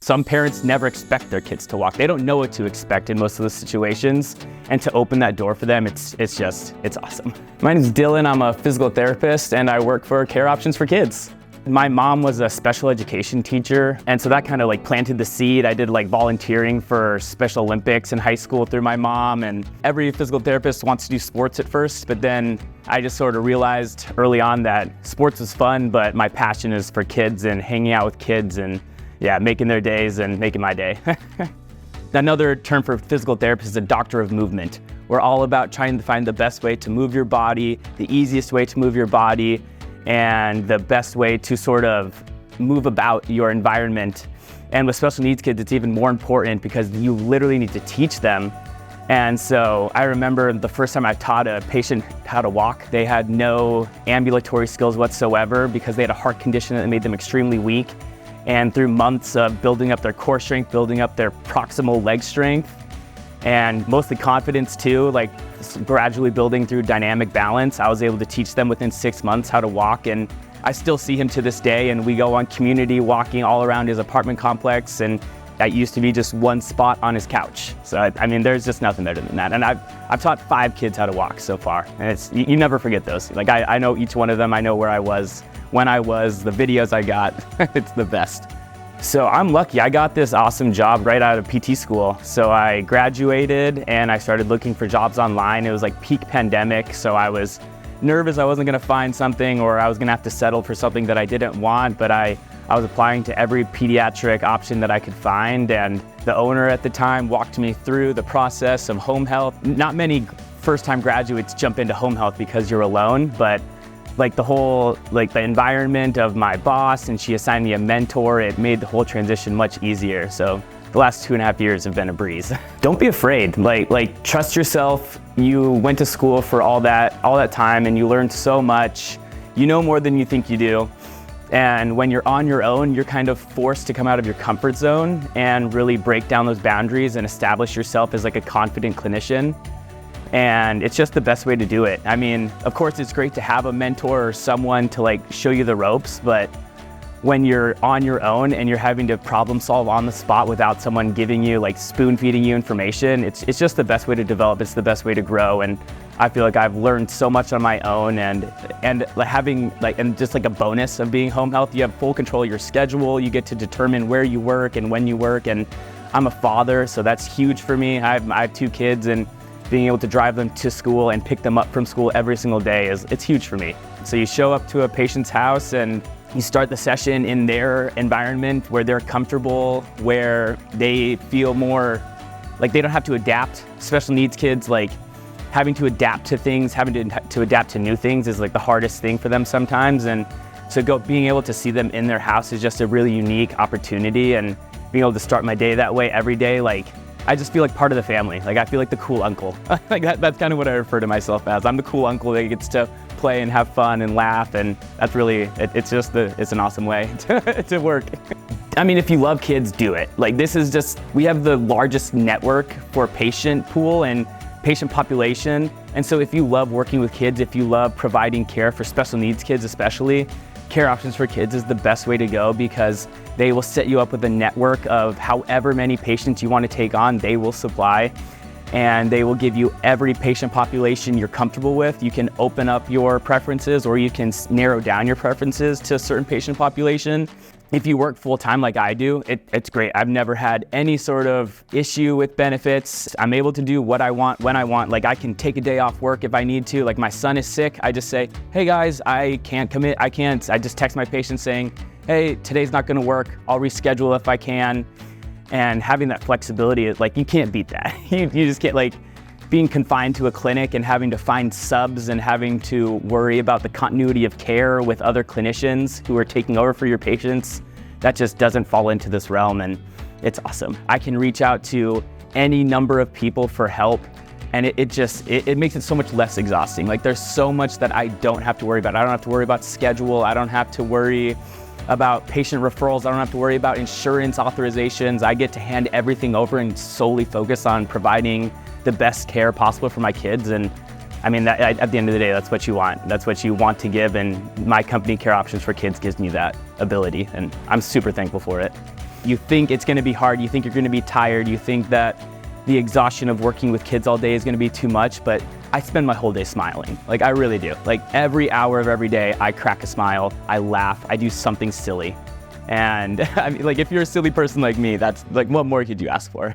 Some parents never expect their kids to walk. They don't know what to expect in most of the situations. And to open that door for them, it's awesome. My name is Dylan. I'm a physical therapist and I work for Care Options for Kids. My mom was a special education teacher, and so that kind of like planted the seed. I did like volunteering for Special Olympics in high school through my mom, and every physical therapist wants to do sports at first, but then I just sort of realized early on that sports was fun, but my passion is for kids and hanging out with kids and making their days and making my day. Another term for physical therapist is a doctor of movement. We're all about trying to find the best way to move your body, the easiest way to move your body, and the best way to sort of move about your environment. And with special needs kids, it's even more important because you literally need to teach them. And so I remember the first time I taught a patient how to walk, they had no ambulatory skills whatsoever because they had a heart condition that made them extremely weak. And through months of building up their core strength, building up their proximal leg strength, and mostly confidence too, like gradually building through dynamic balance, I was able to teach them within 6 months how to walk. And I still see him to this day, and we go on community walking all around his apartment complex, and that used to be just one spot on his couch. So I mean, there's just nothing better than that. And I've taught 5 kids how to walk so far, and it's you never forget those. Like I know each one of them. I know where I was, when I was, the videos I got. It's the best. So I'm lucky, I got this awesome job right out of PT school. So I graduated and I started looking for jobs online. It was like peak pandemic, so I was nervous I wasn't gonna find something, or I was gonna have to settle for something that I didn't want, but I was applying to every pediatric option that I could find, and the owner at the time walked me through the process of home health. Not many first-time graduates jump into home health because you're alone, but like the environment of my boss, and she assigned me a mentor, it made the whole transition much easier. So the last 2.5 years have been a breeze. Don't be afraid, like trust yourself. You went to school for all that time, and you learned so much. You know more than you think you do. And when you're on your own, you're kind of forced to come out of your comfort zone and really break down those boundaries and establish yourself as like a confident clinician. And it's just the best way to do it. I mean, of course, it's great to have a mentor or someone to like show you the ropes, but when you're on your own and you're having to problem solve on the spot without someone giving you, like spoon feeding you information, it's just the best way to develop. It's the best way to grow. And I feel like I've learned so much on my own, and having and just like a bonus of being home health, you have full control of your schedule. You get to determine where you work and when you work. And I'm a father, so that's huge for me. I have 2 kids, and being able to drive them to school and pick them up from school every single day it's huge for me. So you show up to a patient's house and you start the session in their environment where they're comfortable, where they feel more like they don't have to adapt. Special needs kids, like having to adapt to things, having to adapt to new things is like the hardest thing for them sometimes. And so being able to see them in their house is just a really unique opportunity, and being able to start my day that way every day, like I just feel like part of the family. Like I feel like the cool uncle. Like that's kind of what I refer to myself as. I'm the cool uncle that gets to play and have fun and laugh, and that's really, it's an awesome way to work. I mean, if you love kids, do it. Like we have the largest network for patient pool and patient population. And so if you love working with kids, if you love providing care for special needs kids especially, Care Options for Kids is the best way to go, because they will set you up with a network of however many patients you want to take on, they will supply, and they will give you every patient population you're comfortable with. You can open up your preferences, or you can narrow down your preferences to a certain patient population. If you work full-time like I do, it's great. I've never had any sort of issue with benefits. I'm able to do what I want when I want. Like I can take a day off work if I need to. Like my son is sick, I just say, hey guys, I can't commit, I can't. I just text my patient saying, hey, today's not gonna work, I'll reschedule if I can. And having that flexibility is like, you can't beat that. You just can't, like, being confined to a clinic and having to find subs and having to worry about the continuity of care with other clinicians who are taking over for your patients, that just doesn't fall into this realm, and it's awesome. I can reach out to any number of people for help, and it makes it so much less exhausting. Like there's so much that I don't have to worry about. I don't have to worry about schedule. I don't have to worry about patient referrals. I don't have to worry about insurance authorizations. I get to hand everything over and solely focus on providing the best care possible for my kids. And I mean, at the end of the day, that's what you want. That's what you want to give, and my company, Care Options for Kids, gives me that ability, and I'm super thankful for it. You think it's gonna be hard, you think you're gonna be tired, you think that the exhaustion of working with kids all day is gonna be too much, but I spend my whole day smiling. Like, I really do. Like, every hour of every day, I crack a smile, I laugh, I do something silly. And I mean, like, if you're a silly person like me, that's like, what more could you ask for?